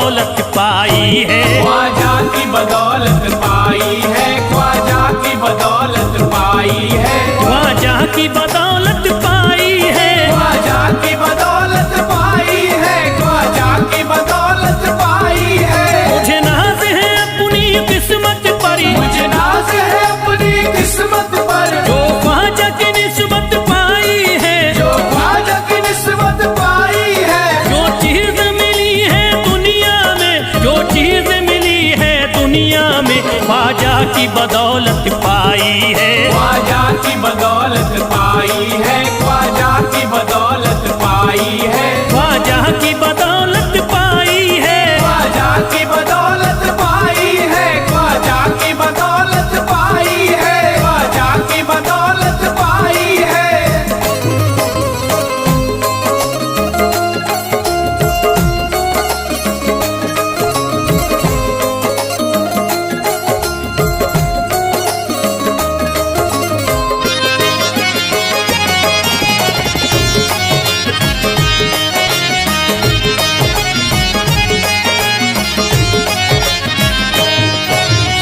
बदौलत पाई है, ख्वाजा की बदौलत पाई है, ख्वाजा की बदौलत पाई है, ख्वाजा की बदौलत पाई है, ख्वाजा की बदौलत पाई है, ख्वाजा की बदौलत पाई है। मुझे नाज है अपनी किस्मत पर, मुझे नाज है अपनी किस्मत पर, जो ख्वाजा की निस्बत पाई है, जो ख्वाजा की निस्बत पाई है। जो चीज मिली है दुनिया में, जो चीज मिली है दुनिया में, ख्वाजा की बदौलत पाई है, ख्वाजा की बदौलत पाई है, ख्वाजा की बदौलत पाई है, ख्वाजा की बदौलत पाई है, ख्वाजा की बदौलत पाई है, ख्वाजा की बदौलत पाई है, ख्वाजा की बदौलत पाई है।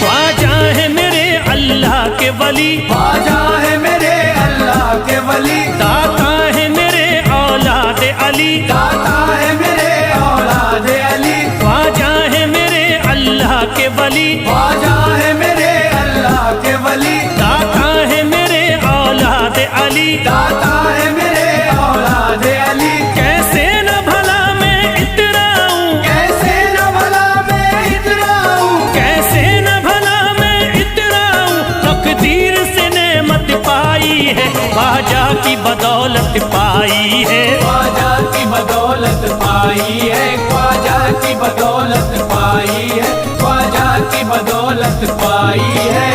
ख्वाजा है मेरे अल्लाह के वली, ख्वाजा है मेरे अल्लाह के वली, दाता है मेरे औलाद अली, दाता है मेरे औलाद अली, ख्वाजा है मेरे अल्लाह के वली, ख्वाजा है मेरे अल्लाह के वली, दाता है मेरे औलाद अली। दाता है मेरे औलाद अली। कैसे न भला मैं इतराऊं, कैसे न भला मैं इतराऊं, कैसे न भला मैं इतराऊं, तकदीर से नेमत पाई है, ख्वाजा की बदौलत पाई है, ख्वाजा की बदौलत पाई है, ख्वाजा की बदौलत पाई है, ख्वाजा की बदौलत पाई है।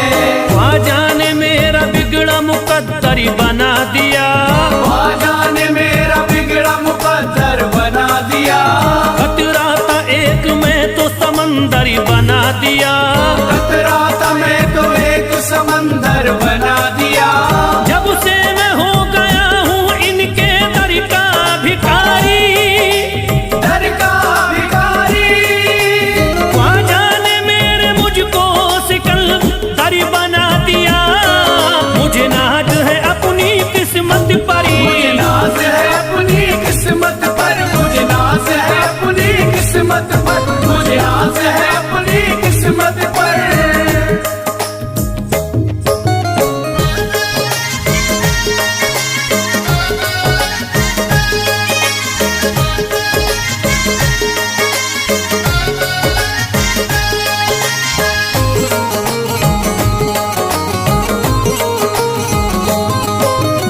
ख्वाजा ने मेरा बिगड़ा मुकद्दर बना दिया, ख्वाजा ने मेरा बिगड़ा मुकद्दर बना दिया, खतरा था एक मैं तो समंदर बना दिया, खतरा था मैं तो एक समंदर बना दिया। जब से मैं हो गया हूँ इनके दर का भिखारी, दर का भिखारी, ख्वाजा ने मेरे मुझको सिकंदर बना दिया, मुझे नाज है अपनी किस्मत पर, मुझे नाज है अपनी किस्मत पर, मुझे नाज है अपनी किस्मत पर, मुझे नाज है अपनी किस्मत पर।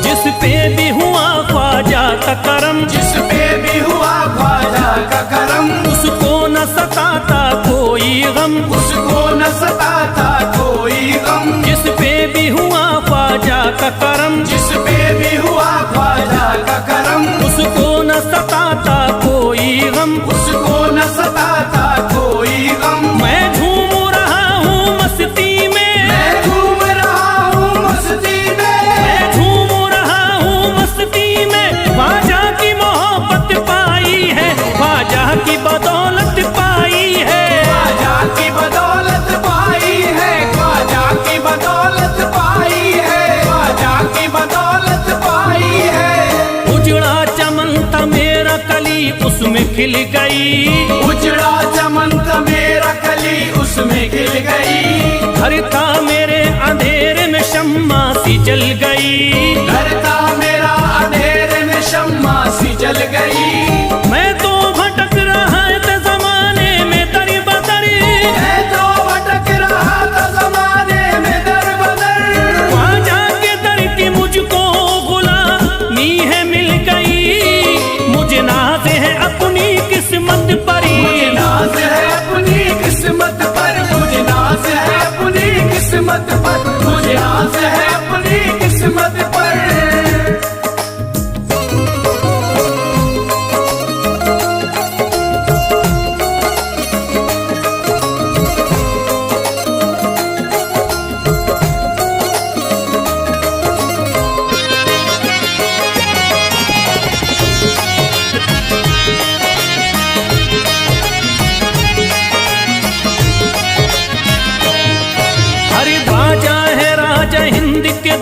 जिस पे भी हुआ ख्वाजा का करम, जिस पे भी हुआ ख्वाजा का करम, उसको न सताता कोई गम, उसको न सताता कोई गम। जिस पे भी हुआ ख्वाजा का करम, जिस पे भी हुआ ख्वाजा का करम, उसको न सताता कोई गम, उसको न सताता कोई गम। मैं झूम रहा हूँ मस्ती में, मैं घूम रहा हूँ मस्ती में, मैं झूम रहा हूँ मस्ती में, ख्वाजा की मोहब्बत पाई है, ख्वाजा की बदौलत पाई है, ख्वाजा की बदौलत पाई है, ख्वाजा की बदौलत पाई है, ख्वाजा की बदौलत पाई है। उजड़ा चमन था मेरा कली उसमें खिल गई, उजड़ा चमन था मेरा कली उसमें खिल गई, घर था मेरे अंधेरे में शम्मा सी जल गई, घर था मेरा अंधेरे में शम्मा सी जल गई। मैं तो भटक रहा था जमाने में दर बदर, मैं तो भटक रहा था जमाने में दर बदर, ख्वाजा के दर की मुझको गुलामी है मिल गई, मुझे नाज है अपनी किस्मत पर, मुझे नाज है अपनी किस्मत पर, मुझे नाज है अपनी किस्मत पर, मुझे नाज है अपनी किस्मत पर।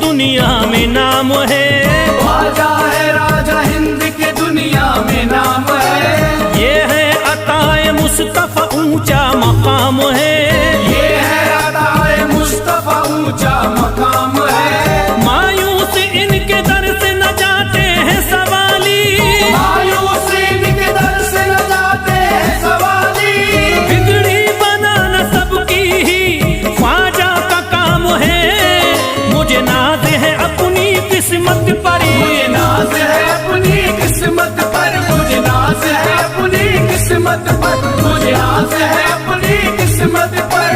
दुनिया में नाम है। ख्वाजा है राजा हिंद के दुनिया में नाम है। ये है अताए मुस्तफा ऊंचा मकाम है। ये है अताए मुस्तफा ऊंचा मकाम है। मायूस इनके दर से न जाते हैं सवाली। मायूस इनके दर से न जाते हैं सवाली। बिगड़ी बनाना सबकी ही ख्वाजा का काम है। मुझे नाज है अपनी किस्मत पर। मुझे नाज है अपनी किस्मत पर। मुझे नाज है अपनी किस्मत पर। मुझे नाज है अपनी किस्मत पर।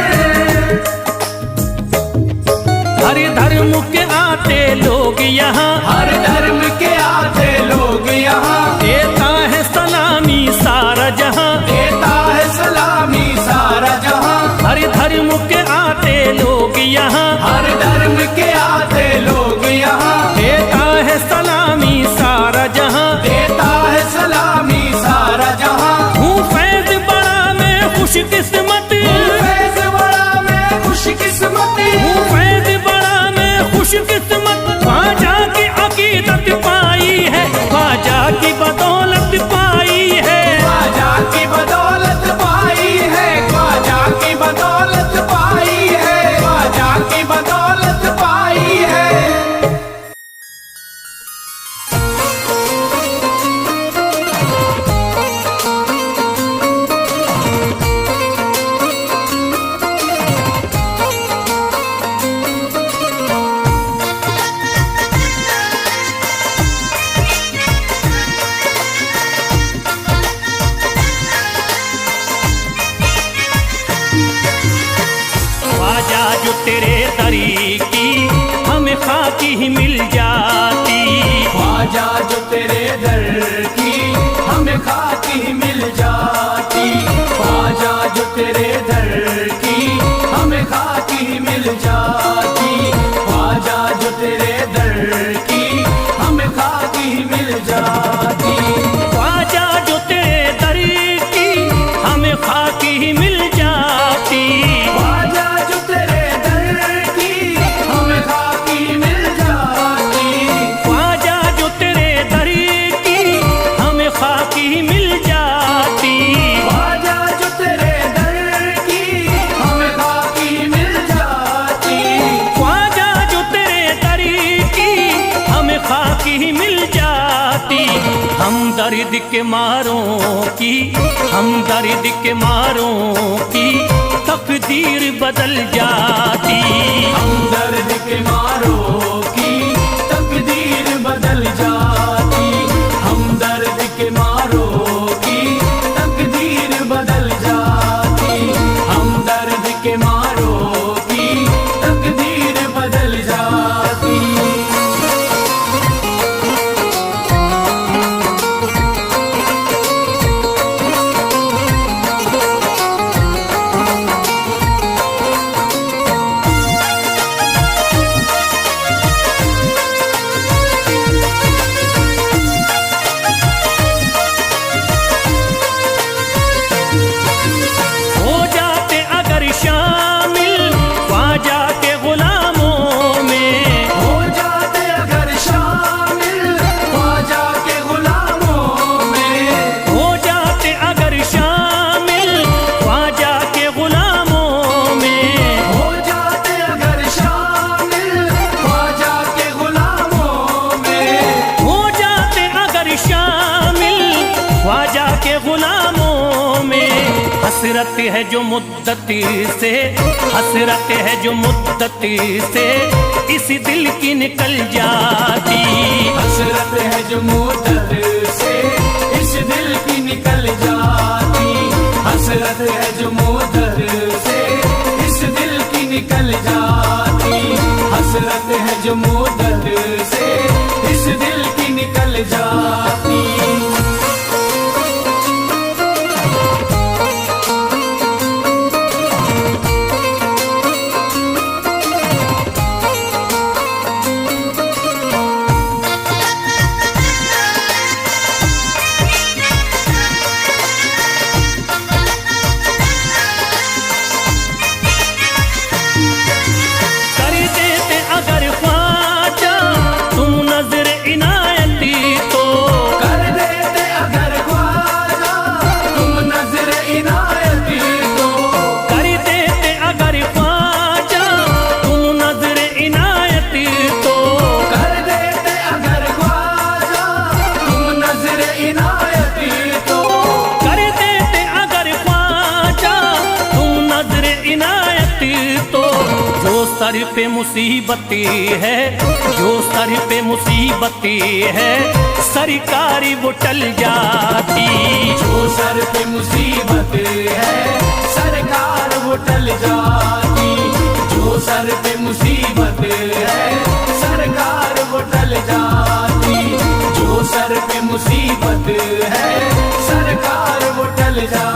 हर धर्म के आते लोग यहाँ। हर धर्म के आते लोग यहाँ। देता है सलामी सारा जहाँ। देता है सलामी सारा जहाँ। हर धर्म के आते लोग यहाँ। हर धर्म के आते लोग यहाँ। देता है सलामी सारा जहाँ। देता है सलामी सारा जहाँ। हूँ फैज बड़ा मैं खुशकिस्मत। फैज बड़ा मैं खुशकिस्मत। हूँ फैज बड़ा मैं खुशकिस्मत। ख्वाजा की अकीदत पाई है। ख्वाजा की बदौलत पाई है। ख्वाजा की बदौलत पाई है। ख्वाजा की बदौलत पाई है। ख्वाजा की बदौलत पाई है। ख्वाजा जो तेरे दरी की हमें खाकी ही मिल जाती। ख्वाजा जो तेरे दर की हमें खाकी मिल जाती। ख्वाजा जो तेरे दर की हमें खाकी मिल जाती। ख्वाजा जो तेरे दर की हमें खाकी मिल जाती। ख्वाजा जो तेरे दरी की हमें खाकी ही मिल जाती। ख्वाजा जो तेरे दर की हमें खाकी मिल जाती। ख्वाजा जो तेरे दरी की हमें खाकी ही मिल जाती। ख्वाजा जो तेरे दर की हमें खाकी मिल जाती। ख्वाजा जो तेरे दरी की हमें खाकी ही मिल जाती। हम दर्द के मारों की, हम दर्द के मारों की तकदीर बदल जाती। हम दर्द के मारों की तकदीर बदल जाती। हम दर्द के मारों की तकदीर बदल जाती। हम दर्द के मारों की तकदीर बदल जाती। हो जाते अगर शामिल ख्वाजा के गुलामों में। हो जाते अगर शामिल ख्वाजा के गुलामों में। हो जाते अगर शामिल ख्वाजा के गुलामों में। हो जाते अगर शामिल ख्वाजा के गुलामों में। हो जाते अगर शामिल ख्वाजा के गुलामों में। हसरत है जो मुद्दती से, हसरत है जो मुद्दती से इस दिल की निकल जाती। हसरत है जो मुद्दत से इस दिल की निकल जाती। हसरत है जो मुद्दत से इस दिल की निकल जाती। हसरत है जो मुद्दत से इस दिल की निकल जाती। कर देते अगर ख्वाजा सर पे मुसीबती है, जो सर पे मुसीबती है, सरकारी वो टल जाती। जो सर पे मुसीबत है सरकार वो टल जाती। जो सर पे मुसीबत है सरकार वो टल जाती। जो सर पे मुसीबत है सरकार वो टल जाती।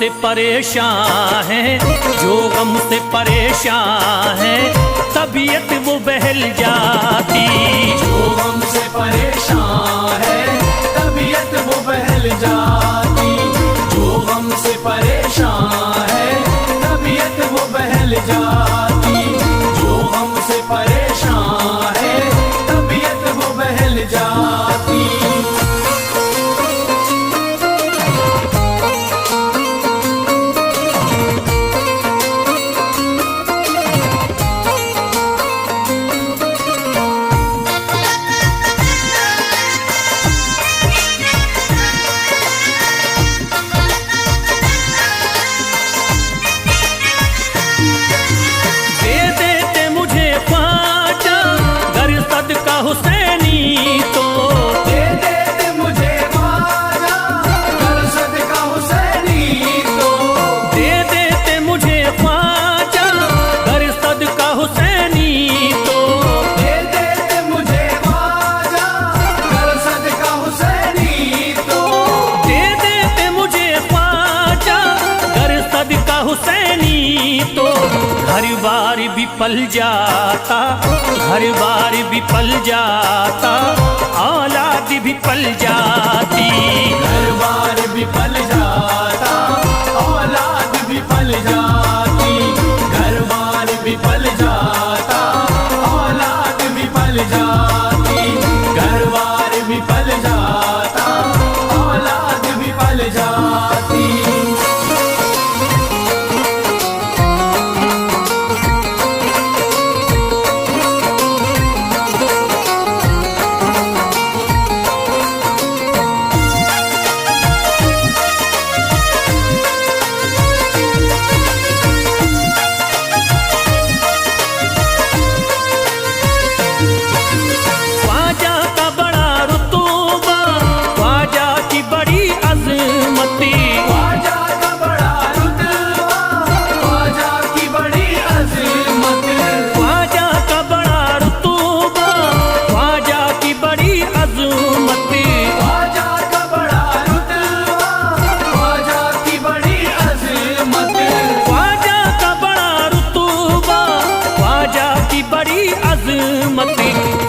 से परेशान है, जो गम से परेशान है, तबीयत वो बहल जाती। जो गम से परेशान है तबीयत वो बहल जाती। जो गम से परेशान है तबीयत वो बहल जाती। जो गम से परेशान है तबीयत वो बहल जाती। हुसैनी तो दे दे मुझे ख्वाजा कर सदका हुसैनी तो। दे देते मुझे ख्वाजा कर सदका हुसैनी तो। दे देते मुझे ख्वाजा कर सदका हुसैनी तो। दे देते मुझे ख्वाजा कर सदका हुसैनी तो। घर बार भी पल जाता, घर बार भी पल जाता, औलाद भी पल जाती। घर बार भी पल जाता औलाद भी पल जाती। घर बार भी पल जाता औलाद भी पल जाती। घर बार भी पल जाता औलाद भी पल जाती।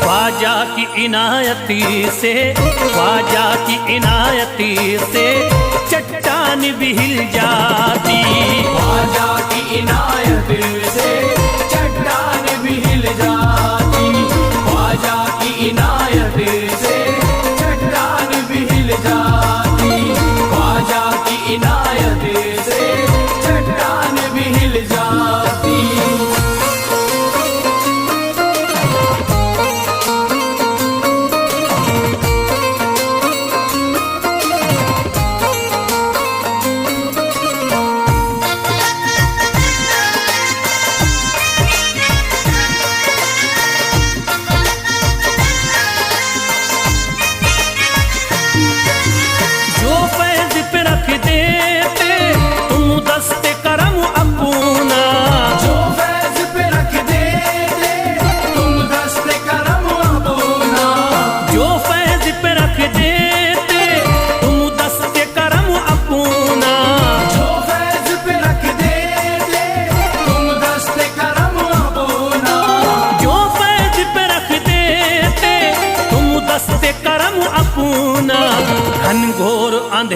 ख्वाजा की इनायती से, ख्वाजा की इनायती से चट्टान भी हिल जाती। ख्वाजा की इनायत से चट्टान भी हिल जाती। ख्वाजा की इनायत से चट्टान भी हिल जाती। ख्वाजा की इनायत से चट्टान भी हिल जाती।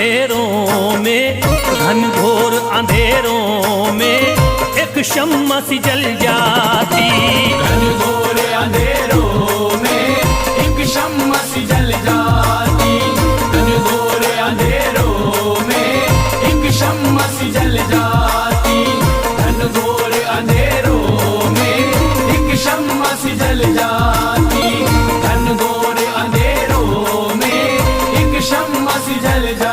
अंधेरों में, घनघोर अंधेरों में एक शम्मा सी जल जाती। घनघोर अंधेरों में एक शम्मा सी जल जाती। घनघोर अंधेरों में एक शम्मा सी जल जाती। घनघोर अंधेरों में एक शम्मा सी जल जाती। घनघोर अंधेरों में एक शम्मा सी जल जाती।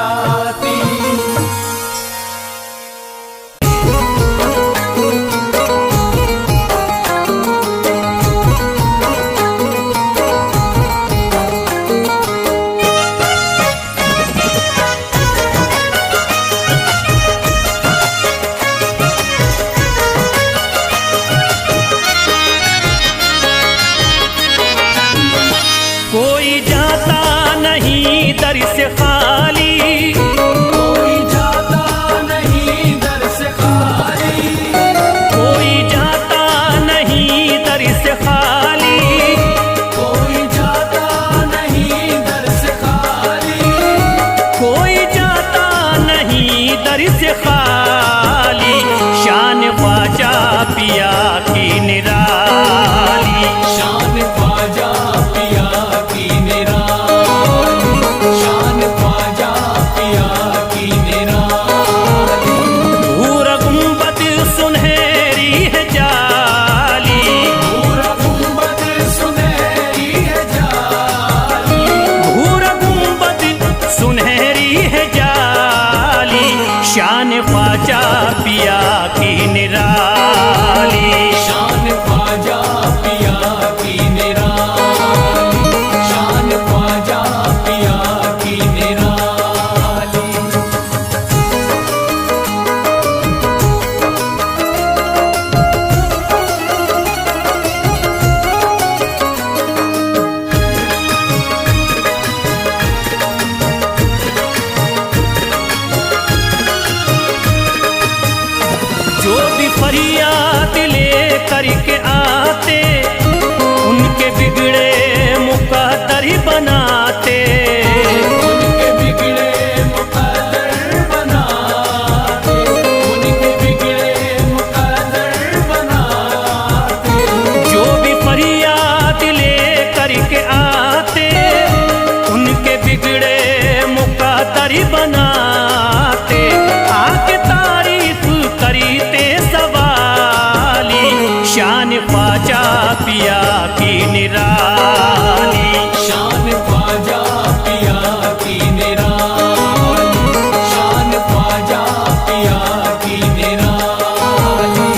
कोई जाता नहीं दर से खाली, कोई जाता नहीं दर से खाली। कोई जाता नहीं दर से खाली, कोई जाता नहीं दर से खाली। कोई जाता नहीं दर से खाली। शान ख्वाजा पिया की निराली, शान ख्वाजा पिया की निराली। शान ख्वाजा पिया की निराली। भूरा गुंबद सुनहरी है जाली, पूरा गुंबद सुनहरी है जाली। भूरा गुंबद सुनहरी है जाली। शान ख्वाजा पिया की निराली, शान ख्वाजा पिया की निराली। शान ख्वाजा पिया की निराली। जो भी फरियाद ले करके आते, उनके बिगड़े मुकद्दर ही बनाते। उनके बिगड़े मुकद्दर बनाते। उनके बिगड़े मुकद्दर बनाते। जो भी फरियाद ले करके आते, उनके बिगड़े मुकद्दर ही बनाते। आके तारीफ करते सवाली। शान ख्वाजा पिया की निराली, शान ख्वाजा पिया की निराली। शान ख्वाजा पिया की निराली।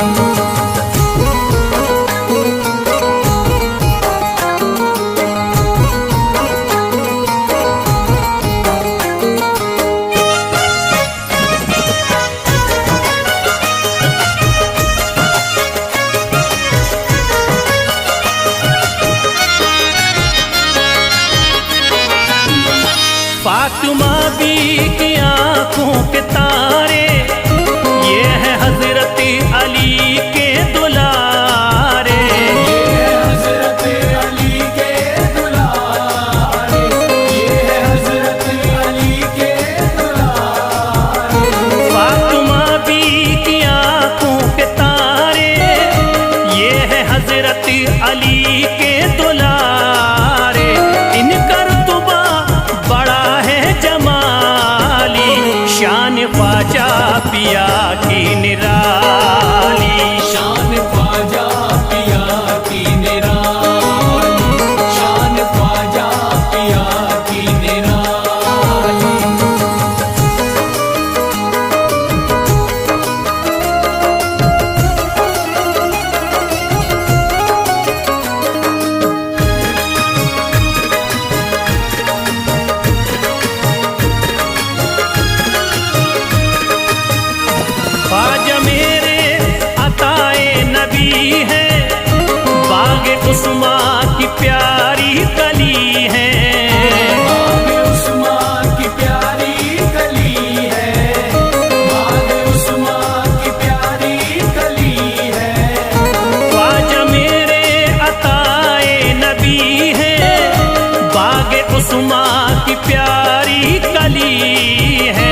फातिमा बी की आंखों के तारे, ये है हजरत अली के दुलारे। ये है हजरत अली के दुलारे। ये है हजरत अली के दुलारे। फातिमा बी की आंखों के तारे, ये है हजरत अली के दुलारे। इनका रुतबा बड़ा है जमाली। शान ख्वाजा पिया की निराली, शान ख्वाजा पिया की निराली। शान ख्वाजा पिया की निराली। ख्वाजा मेरे अताए नबी है, बाग उस्मा की प्यारी कली है। बाग उस्मा की प्यारी कली है। बाग उस्मा की प्यारी कली है। ख्वाजा मेरे अताए नबी है, बाग उस्मा की प्यारी कली है।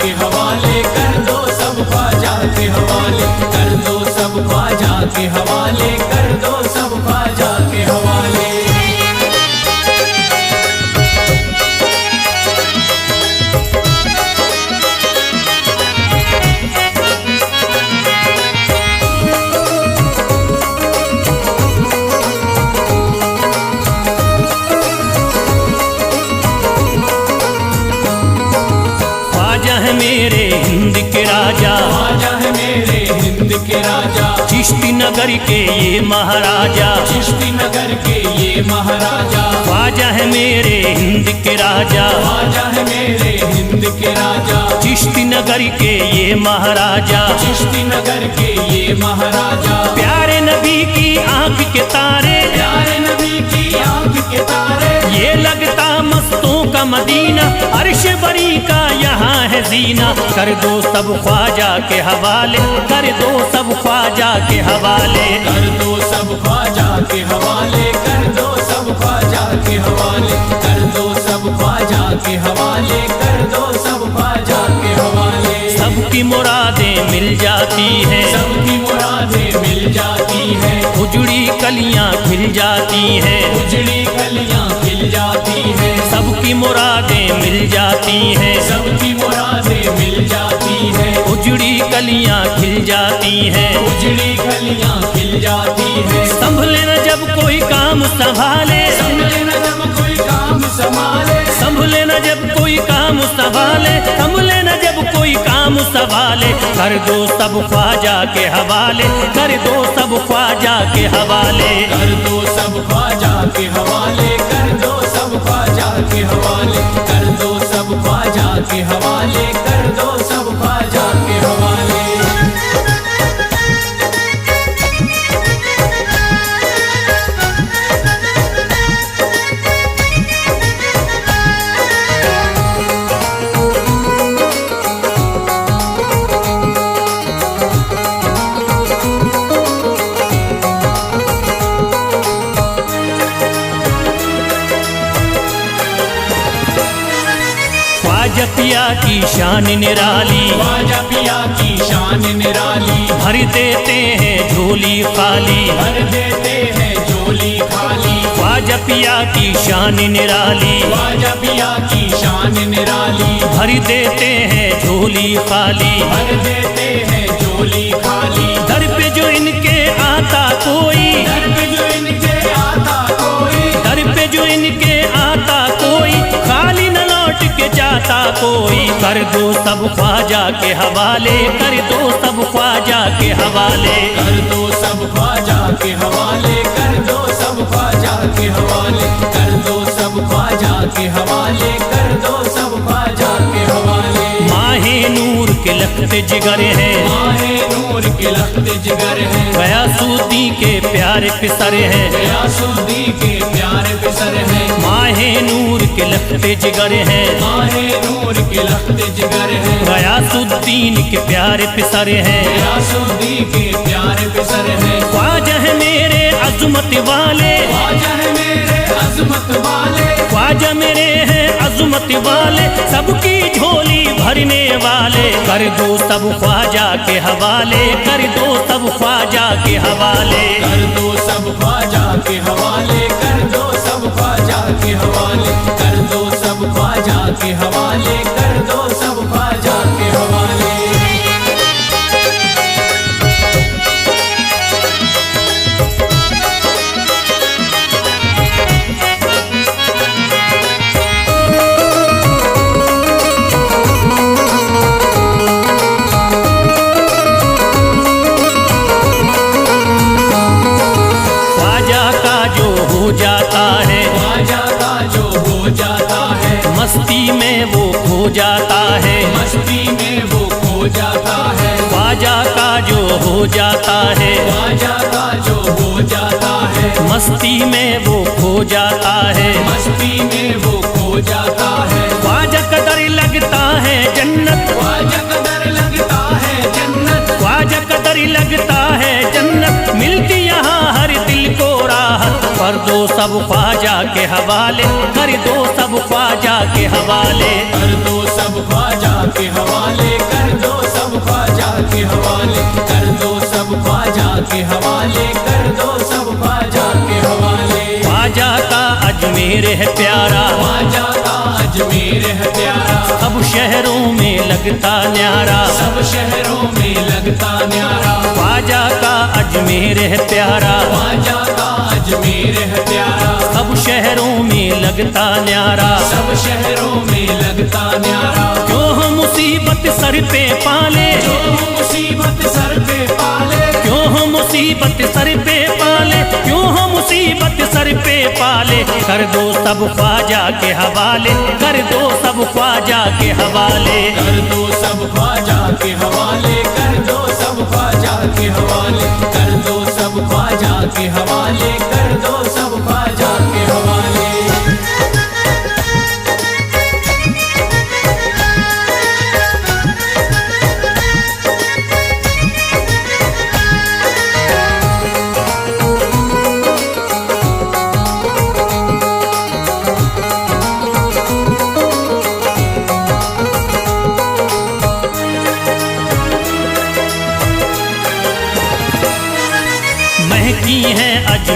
के हवाले कर दो, सब ख्वाजा के हवाले कर दो, सब ख्वाजा के हवाले कर दो, सब ख्वाजा के हवाले। ख्वाजा है मेरे हिंद के राजा, ख्वाजा है मेरे हिंद के राजा, चिश्ती नगर के ये महाराजा, चिश्ती नगर के ये महाराजा। ख्वाजा है मेरे हिंद के राजा, ख्वाजा है मेरे हिंद के राजा, चिश्ती नगर के ये महाराजा, चिश्ती नगर के ये महाराजा। प्यारे नबी की आंख के तारे, प्यारे नबी की आंख के तारे, ये लगता मस्तों का मदीना, अर्श बरी का यहाँ है जीना। कर दो सब ख्वाजा के हवाले, कर दो सब ख्वाजा के हवाले, कर दो सब ख्वाजा के हवाले कर दो, सब ख्वाजा के हवाले कर दो, सब ख्वाजा के हवाले कर दो, सब ख्वाजा के हवाले। सबकी मुरादें मिल जाती हैं, सबकी मुरादें मिल जाती हैं, उजड़ी कलियां खिल जाती हैं, उजड़ी कलियां खिल जाती हैं, सबकी मुरादें मिल जाती हैं, सबकी मुरादें मिल जाती हैं, उजड़ी कलियां खिल जाती हैं, उजड़ी कलियां खिल जाती हैं। संभले न जब कोई काम संभाले, संभले न जब कोई काम संभाले, संभले न जब कोई काम संभाले, संभले न जब कोई काम संभाले, कर दो सब ख्वाजा के हवाले, कर दो सब ख्वाजा के हवाले, कर दो सब ख्वाजा के हवाले, कर दो सब ख्वाजा के हवाले, कर दो सब ख्वाजा के हवाले, कर दो सब ख्वाजा के हवाले। ख्वाजा पिया की शान निराली, ख्वाजा पिया की शान निराली, भर देते हैं झोली खाली, भर देते हैं झोली खाली। ख्वाजा पिया की शान निराली, ख्वाजा पिया की शान निराली, भर देते हैं झोली खाली, भर देते हैं झोली खाली। दर पे जो इनके आता कोई, दर पे जो इनके आता कोई, दर पे जो इनके आता कोई, खाली न लौट के जाता कोई, कर दो सब ख्वाजा के हवाले, कर दो सब ख्वाजा के हवाले, कर दो सब ख्वाजा के हवाले, कर दो सब ख्वाजा के हवाले, कर दो सब ख्वाजा के हवाले, कर दो सब ख्वाजा के हवाले। माहे नूर के लखते जिगर हैं, माहे नूर के लखते जिगर हैं, गयासुद्दीन के प्यारे पिसर हैं, गयासुद्दीन के प्यारे पिसर हैं, माहे नूर के लखते जिगर हैं, माहे नूर के लखते जिगर हैं, गयासुद्दीन के प्यारे पिसर हैं, गयासुद्दीन के प्यारे पिसर हैं। ख्वाजा है मेरे अज़मत वाले, ख्वाजा है मेरे अज़मत वाले, ख्वाजा मेरे हैं अज़मत वाले, सबकी झोली भरने वाले, कर दो सब ख्वाजा के हवाले, कर दो सब ख्वाजा के हवाले, कर दो सब ख्वाजा के हवाले, कर दो सब ख्वाजा के हवाले, कर दो सब ख्वाजा के हवाले, कर दो सब ख्वाजा के हवाले। हो जाता है, ख्वाजा का जो हो जाता है, मस्ती में वो खो जाता है, मस्ती में वो खो जाता है, ख्वाजा का जो हो जाता है, ख्वाजा का जो हो जाता है, मस्ती में वो खो जाता है, मस्ती में वो खो जाता है। ख्वाजा कदर लगता है जन्नत, ख्वाजा कदर लगता है जन्नत, ख्वाजा कदर लगता है जन्नत, मिलती यहाँ हर दिल को राहत, कर दो सब ख्वाजा के हवाले, कर दो सब ख्वाजा के हवाले, कर दो सब ख्वाजा के हवाले, कर दो सब ख्वाजा के हवाले, कर दो सब ख्वाजा के हवाले, कर दो सब ख्वाजा के हवाले। ख्वाजा का अजमेर है प्यारा, ख्वाजा का अजमेर है प्यारा, सब शहरों में लगता न्यारा, सब शहरों में लगता न्यारा। ख्वाजा का अजमेर है प्यारा, ख्वाजा का अजमेर है प्यारा, सब शहरों में लगता न्यारा, सब शहरों में लगता न्यारा। क्यों हम मुसीबत सर पे पाले, जो मुसीबत सर पे पाले, क्यों हम मुसीबत सर पे पाले, क्यों हम मुसीबत सर पे पाले, कर दो सब ख्वाजा के हवाले, कर दो सब ख्वाजा के हवाले, कर दो सब ख्वाजा के हवाले, कर दो सब ख्वाजा के हवाले, कर दो सब ख्वाजा के हवाले, कर दो सब ख्वाजा के हवाले।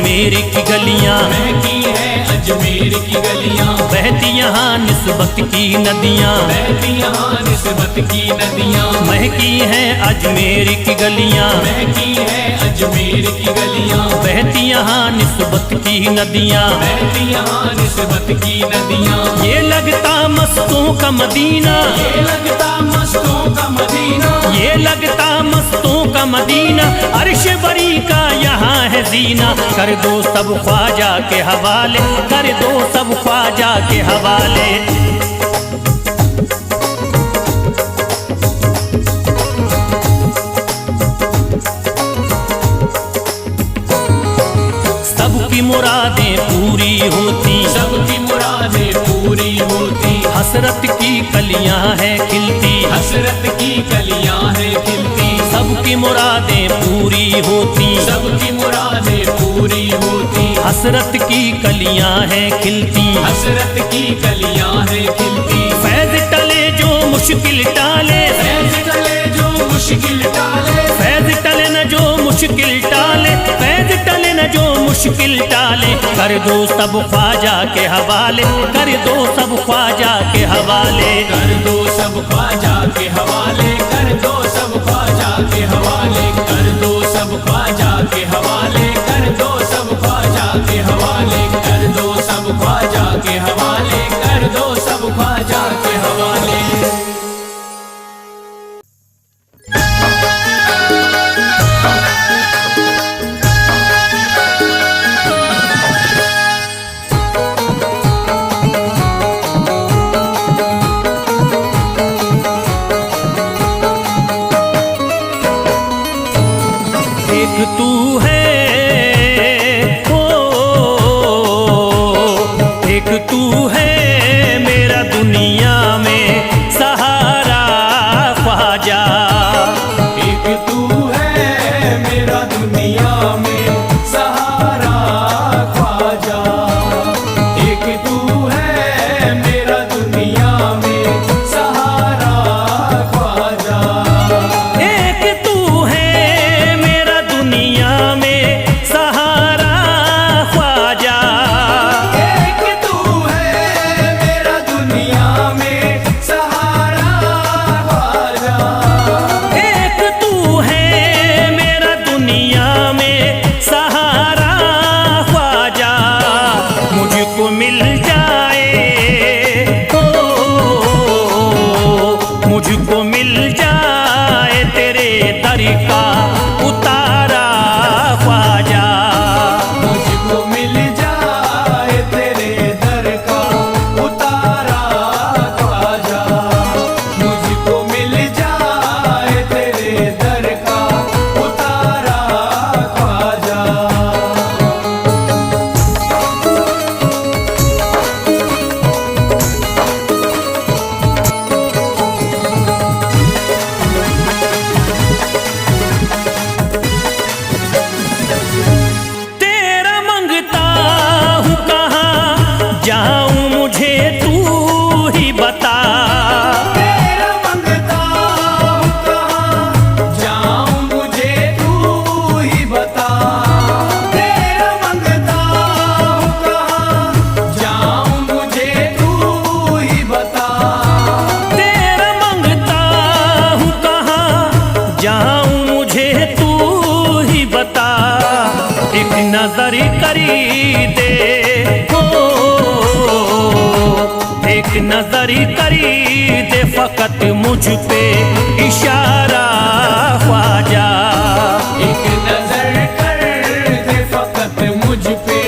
अजमेर की गलियां, महकी है अजमेर की गलियां, बहती यहाँ निस्बत की नदियां, बहती यहाँ निस्बत की नदियां, महकी है अजमेर की गलियां, महकी है अजमेर की गलियां, बहती यहाँ निस्बत की नदियां, बहती यहाँ निस्बत की नदियां। ये लगता मस्तों का मदीना, ये लगता मस्तों का मदीना, ये लगता मस्तों का मदीना, अर्श बरी का यहाँ है जीना। कर दो सब ख्वाजा के हवाले, कर दो सब ख्वाजा के हवाले। सबकी मुरादें पूरी होती, सबकी मुरादें पूरी होती, हसरत की कलियां हैं खिलती, हसरत की कलियां हैं खिलती, सबकी मुरादें पूरी होती, सबकी मुरादें पूरी होती, हसरत की कलियां हैं खिलती, हसरत की कलियां हैं खिलती। फैज टले जो मुश्किल टाले, फैज टले जो मुश्किल टाले, फैज टले न जो मुश्किल टाले, फैज टले न जो मुश्किल टाले। कर दो सब ख्वाजा के हवाले, कर दो सब ख्वाजा के हवाले। कर दो सब ख्वाजा के हवाले, कर दो सब ख्वाजा के हवाले, कर दो सब ख्वाजा के हवाले, कर दो सब ख्वाजा के हवाले, कर दो सब ख्वाजा के हवाले, कर दो सब ख्वाजा के हवाले। एक तू है ओ, एक तू है मेरा दुनिया में सहारा ख्वाजा, एक तू है मेरा दुनिया में सहारा ख्वाजा, एक तू है मेरा दुनिया में सहारा ख्वाजा, एक तू है मेरा दुनिया में सहारा ख्वाजा, एक तू है मेरा दुनिया में सहारा ख्वाजा, एक तू है मेरा दुनिया में सहारा ख्वाजा। मुझको मिल जाए ओ, मुझको मिल जाए तेरे दर का उतारा ख्वाजा, मुझको मिल जाए तेरे दर का उतारा ख्वाजा, मुझको मिल जाए तेरे दर का उतारा ख्वाजा। तेरा मंगता हूँ कहाँ जाऊँ मुझे तू ही बता, तेरा मंगता हूँ कहाँ जाऊँ मुझे तू ही बता, तेरा मंगता हूँ कहाँ जाऊँ मुझे तू ही बता, तेरा मंगता हूँ कहाँ जाऊँ मुझे तू ही बता। एक नजर करी दे हो, एक नजर करी दे फकत मुझ पे इशारा ख्वाजा, एक नजर कर दे फकत मुझ पे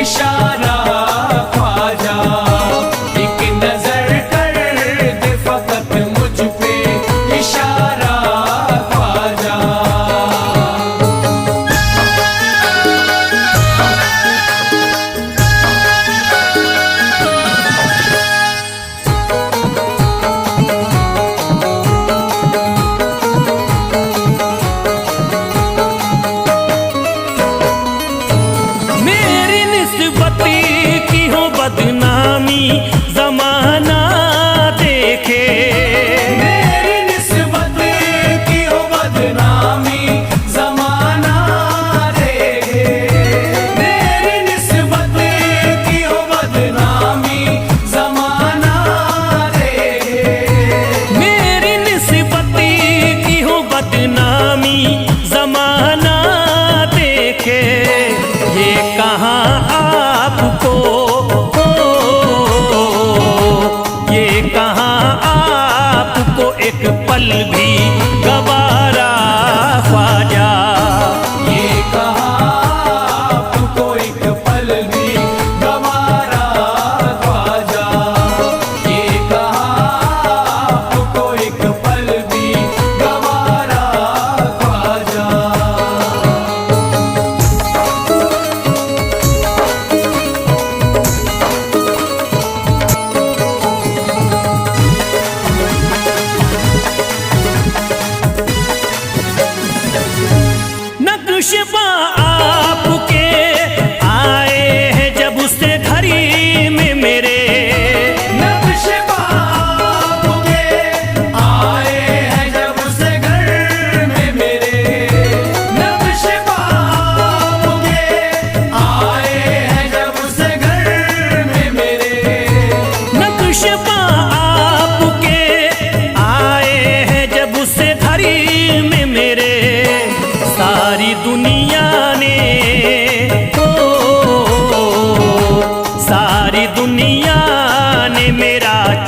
इशारा ख्वाजा, एक नजर कर दे फकत मुझ पे इशारा ख्वाजा।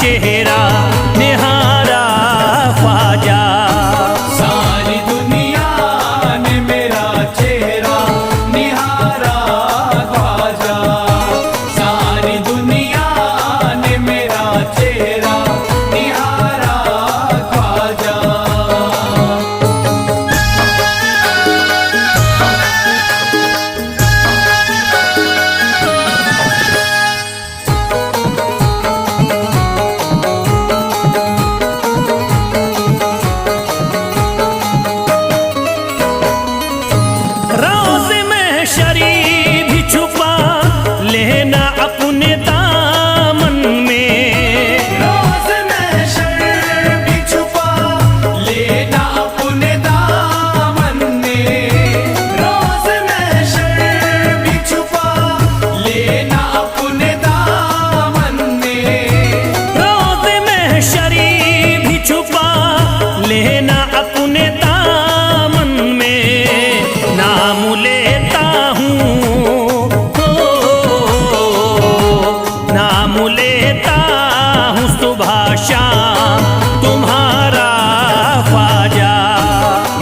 चेहरा निहारा ख्वाजा। सारी दुनिया ने मेरा चेहरा निहारा ख्वाजा। सारी दुनिया ने मेरा चेहरा निहारा ख्वाजा। रोज़ महशरी भी छुपा लेना अपने दामन में। रोज़ महशर भी छुपा लेना अपने दामन में। रोज़ महशर भी छुपा लेना अपने दामन में। रोज़ महशरी भी छुपा लेना अपने दामन में। नाम लेता हूँ नाम लेता हूँ सुबह शाम तुम्हारा ख्वाजा।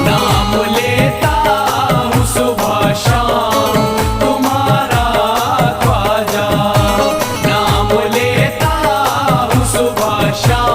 नाम लेता हूँ सुबह शाम तुम्हारा ख्वाजा। नाम लेता हूँ सुबह शाम